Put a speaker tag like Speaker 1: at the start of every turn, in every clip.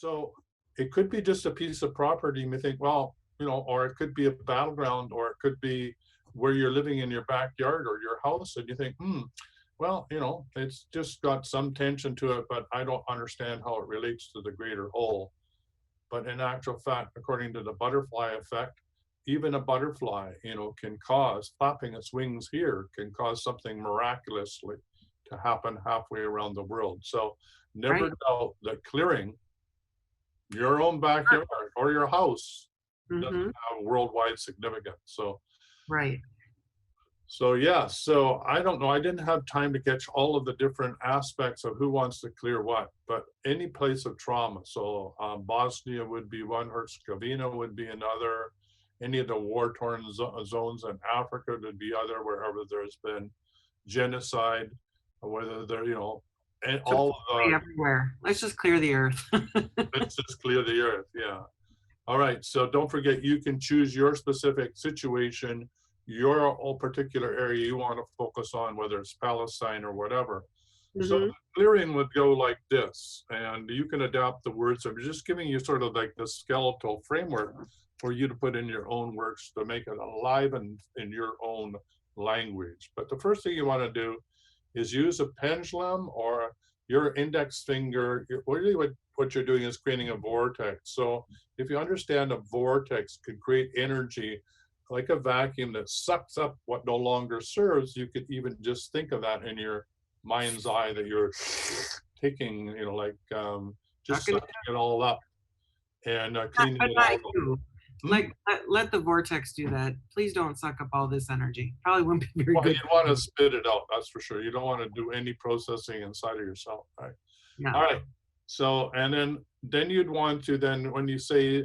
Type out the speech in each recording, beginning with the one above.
Speaker 1: So it could be just a piece of property. You may think, well, or it could be a battleground, or it could be where you're living in your backyard or your house, and you think, well, it's just got some tension to it, but I don't understand how it relates to the greater whole. But in actual fact, according to the butterfly effect, even a butterfly, can cause flapping its wings here can cause something miraculously to happen halfway around the world. So never
Speaker 2: Right.
Speaker 1: doubt that clearing your own backyard or your house doesn't
Speaker 2: Mm-hmm.
Speaker 1: have worldwide significance.
Speaker 2: Right.
Speaker 1: So yeah, so I don't know. I didn't have time to catch all of the different aspects of who wants to clear what, but any place of trauma. So Bosnia would be one, Herzegovina would be another, any of the war-torn zones in Africa would be other, wherever there's been genocide, or whether they're, and
Speaker 2: So
Speaker 1: all of the,
Speaker 2: everywhere. Let's just clear the earth.
Speaker 1: let's just clear the earth. Yeah. All right, so don't forget, you can choose your specific situation, your own particular area you want to focus on, whether it's Palestine or whatever. So the
Speaker 2: Mm-hmm.
Speaker 1: clearing would go like this, and you can adapt the words. I'm just giving you sort of like the skeletal framework for you to put in your own works to make it alive and in your own language. But the first thing you want to do is use a pendulum or your index finger. Really what you're doing is creating a vortex. So if you understand, a vortex could create energy like a vacuum that sucks up what no longer serves. You could even just think of that in your mind's eye, that you're taking, like just
Speaker 2: Sucking it
Speaker 1: sucking it all up and
Speaker 2: up,
Speaker 1: cleaning
Speaker 2: but
Speaker 1: it
Speaker 2: not
Speaker 1: all up.
Speaker 2: you.
Speaker 1: Hmm?
Speaker 2: Like let the vortex do that. Please don't suck up all this energy. Probably wouldn't be very
Speaker 1: Well,
Speaker 2: good
Speaker 1: you
Speaker 2: for
Speaker 1: want to
Speaker 2: you.
Speaker 1: spit it out, that's for sure. You don't want to do any processing inside of yourself, right? All
Speaker 2: No.
Speaker 1: right. So, and then you'd want to then, when you say,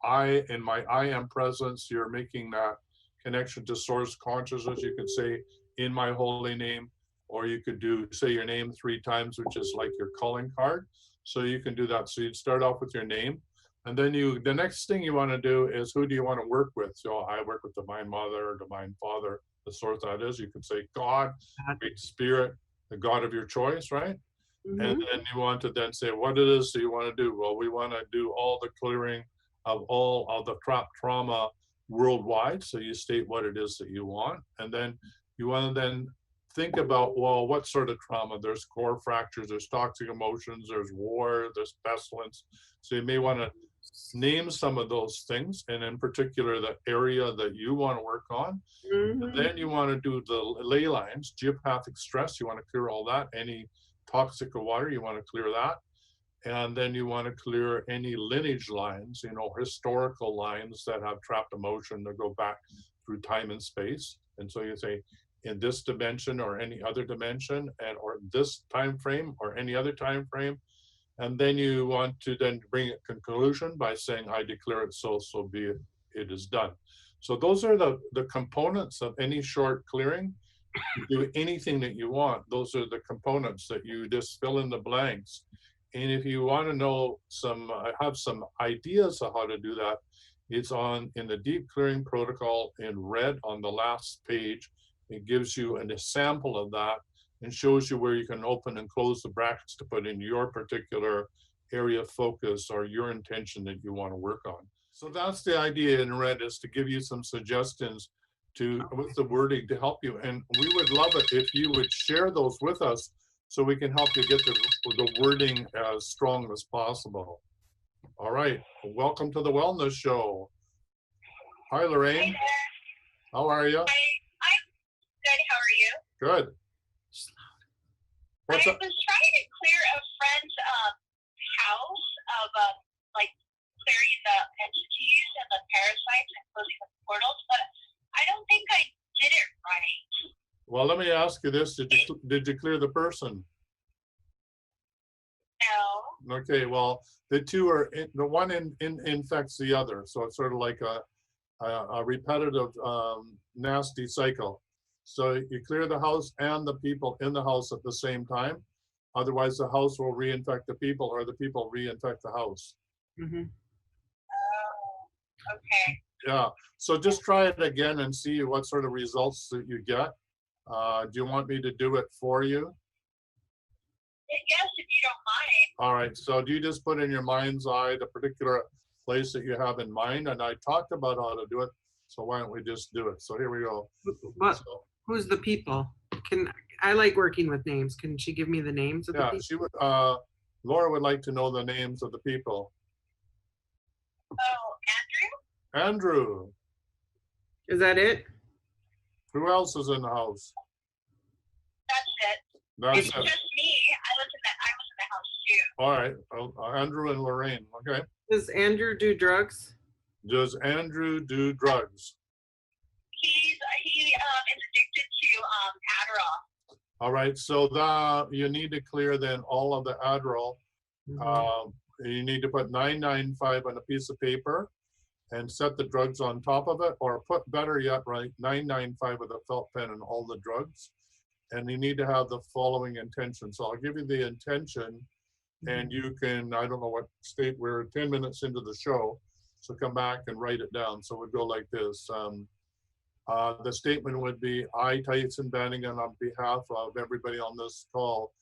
Speaker 1: I, in my I am presence, you're making that connection to source consciousness. You could say, in my holy name, or you could say your name 3 times, which is like your calling card. So you can do that. So you'd start off with your name. And then the next thing you want to do is, who do you want to work with? So I work with Divine Mother or Divine Father, the source that is. You can say God, Great Spirit, the God of your choice, right? And
Speaker 2: Mm-hmm.
Speaker 1: then you want to then say what it is that you want to do. Well, we want to do all the clearing of all of the trauma worldwide. So you state what it is that you want. And then you want to then think about, well, what sort of trauma? There's core fractures, there's toxic emotions, there's war, there's pestilence. So you may want to name some of those things, and in particular, the area that you want to work on. And
Speaker 2: Mm-hmm.
Speaker 1: then you want to do the ley lines, geopathic stress. You want to clear all that. Any toxic water, you want to clear that. And then you want to clear any lineage lines, historical lines that have trapped emotion that go back through time and space. And so you say, in this dimension or any other dimension, and or this time frame or any other time frame. And then you want to then bring a conclusion by saying, I declare it so, so be it, it is done. So those are the components of any short clearing. You do anything that you want. Those are the components that you just fill in the blanks. And if you want to know have some ideas of how to do that, it's in the deep clearing protocol in red on the last page. It gives you a sample of that and shows you where you can open and close the brackets to put in your particular area of focus or your intention that you want to work on. So that's the idea in red, is to give you some suggestions with the wording to help you. And we would love it if you would share those with us so we can help you get the wording as strong as possible. All right, welcome to the Wellness Show. Hi,
Speaker 3: Hi
Speaker 1: Lorraine.
Speaker 3: there.
Speaker 1: How are you?
Speaker 3: I'm good. How are you?
Speaker 1: Good.
Speaker 3: I
Speaker 1: What's up?
Speaker 3: was trying to clear a friend's house of like clearing the entities and the parasites and closing the portals, but I don't think I did it right.
Speaker 1: Well, let me ask you this: did you clear the person?
Speaker 3: No.
Speaker 1: Okay. Well, the two are the one infects the other, so it's sort of like a repetitive nasty cycle. So you clear the house and the people in the house at the same time. Otherwise, the house will reinfect the people, or the people reinfect the house.
Speaker 2: Mm-hmm.
Speaker 3: Oh, okay.
Speaker 1: Yeah. So just try it again and see what sort of results that you get. Do you want me to do it for you?
Speaker 3: Yes, if you don't mind.
Speaker 1: All right, so do you just put in your mind's eye the particular place that you have in mind? And I talked about how to do it, so why don't we just do it? So here we go.
Speaker 2: What?
Speaker 1: So,
Speaker 2: Who's the people? Can I like working with names? Can she give me the names of the
Speaker 1: yeah,
Speaker 2: people?
Speaker 1: she would, Laura would like to know the names of the people.
Speaker 3: Oh, Andrew?
Speaker 1: Andrew,
Speaker 2: Is that it?
Speaker 1: who else is in the house?
Speaker 3: That's it.
Speaker 1: That's
Speaker 3: It's
Speaker 1: it.
Speaker 3: just me. I was in the house too.
Speaker 1: All right, Andrew and Lorraine, okay.
Speaker 2: Does Andrew do drugs?
Speaker 1: Does Andrew do drugs?
Speaker 3: He is addicted to Adderall.
Speaker 1: All right, so you need to clear then all of the Adderall.
Speaker 2: Mhm.
Speaker 1: You need to put 995 on a piece of paper and set the drugs on top of it, or put, better yet, right, 995 with a felt pen and all the drugs. And you need to have the following intention. So I'll give you the intention, and you can, I don't know what state, we're 10 minutes into the show, so come back and write it down. So we'd go like this. The statement would be, I, Tyson Bannigan, on behalf of everybody on this call,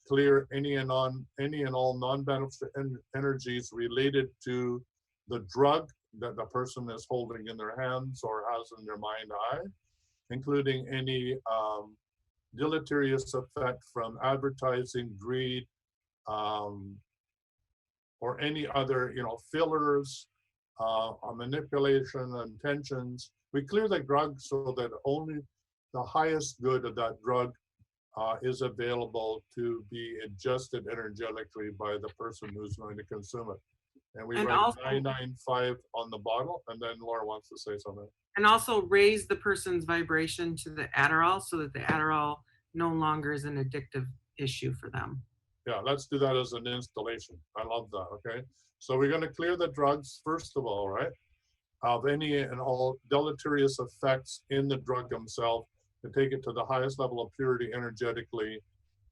Speaker 1: clear any and all non-beneficial energies related to the drug that the person is holding in their hands or has in their mind eye, including any deleterious effect from advertising, greed, or any other, fillers, manipulation, intentions. We clear the drug so that only the highest good of that drug is available to be adjusted energetically by the person who's going to consume it. And we
Speaker 2: And
Speaker 1: write
Speaker 2: also-
Speaker 1: 995 on the bottle, and then Laura wants to say something.
Speaker 2: And also raise the person's vibration to the Adderall so that the Adderall no longer is an addictive issue for them.
Speaker 1: Yeah, let's do that as an installation. I love that, okay? So we're gonna clear the drugs, first of all, right? Of any and all deleterious effects in the drug themselves, to take it to the highest level of purity energetically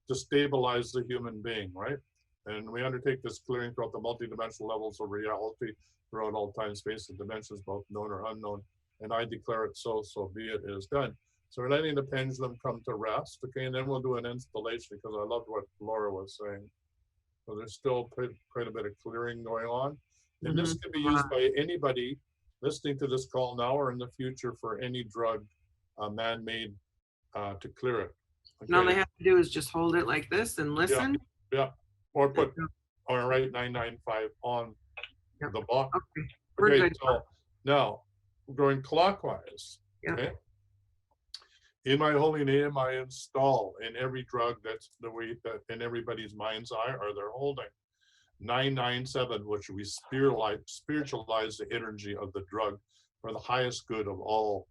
Speaker 1: to stabilize the human being, right? And we undertake this clearing throughout the multidimensional levels of reality, throughout all time, space, and dimensions, both known or unknown. And I declare it so be it, is done. So we're letting the pendulum come to rest, okay? And then we'll do an installation, because I loved what Laura was saying. So there's still quite a bit of clearing going on. And this can be used by anybody listening to this call now or in the future for any drug man-made to clear it.
Speaker 2: And all they have to do is just hold it like this and listen.
Speaker 1: Yeah, or write 995 on
Speaker 2: Yep.
Speaker 1: the box.
Speaker 2: Okay, we're
Speaker 1: Okay,
Speaker 2: good.
Speaker 1: so now going clockwise.
Speaker 2: Yep.
Speaker 1: Okay. In my holy name, I install in every drug that's the way that in everybody's mind's eye or they're holding 997, which we spiritualize the energy of the drug for the highest good of all.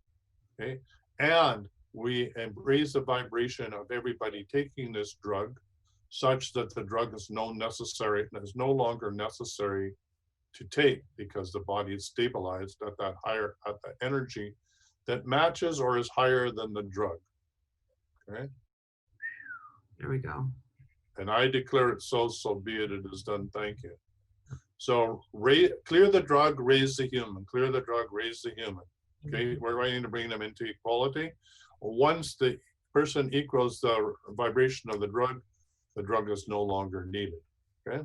Speaker 1: Okay, and we raise the vibration of everybody taking this drug, such that the drug is no longer necessary to take, because the body is stabilized at that higher, at the energy that matches or is higher than the drug. Okay.
Speaker 2: There we go.
Speaker 1: And I declare it so be it, it is done. Thank you. So clear the drug, raise the human. Clear the drug, raise the human. Okay, we're going to bring them into equality. Once the person equals the vibration of the drug is no longer needed. Okay.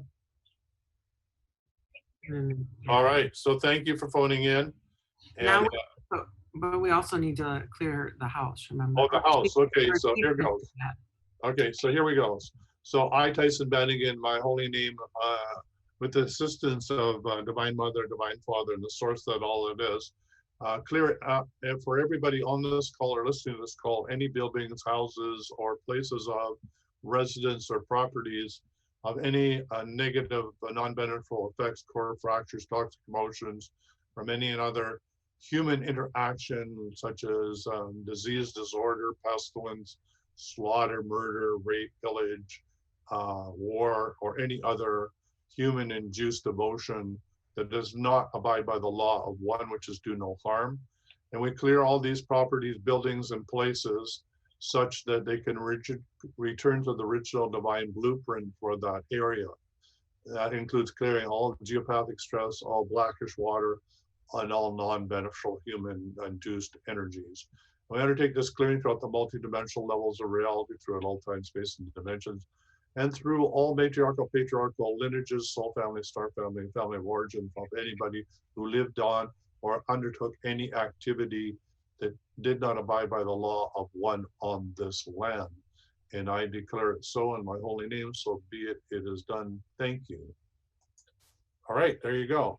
Speaker 2: And
Speaker 1: All right. So thank you for phoning in. And,
Speaker 2: now, but we also need to clear the house, remember?
Speaker 1: oh, the house. Okay, so here
Speaker 2: That.
Speaker 1: goes. Okay, so here we go. So I, Tyson Bannigan, my holy name, with the assistance of Divine Mother, Divine Father, and the source that all it is, clear it up. And for everybody on this call or listening to this call, any buildings, houses, or places of residence or properties of any negative, non-beneficial effects, core fractures, toxic emotions, from any and other human interaction, such as disease, disorder, pestilence, slaughter, murder, rape, pillage, war, or any other human-induced emotion that does not abide by the law of one, which is do no harm. And we clear all these properties, buildings, and places such that they can return to the original divine blueprint for that area. That includes clearing all geopathic stress, all blackish water, and all non-beneficial human-induced energies. We undertake this clearing throughout the multidimensional levels of reality throughout all time, space, and dimensions. and through all matriarchal, patriarchal lineages, soul family, star family, family of origin, of anybody who lived on or undertook any activity that did not abide by the law of one on this land. And I declare it so in my holy name, so be it, it is done. Thank you. All right, there you go.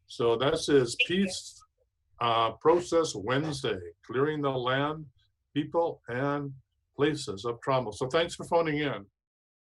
Speaker 1: So this is Peace Process Wednesday, clearing the land, people, and places of trauma. So thanks for phoning in.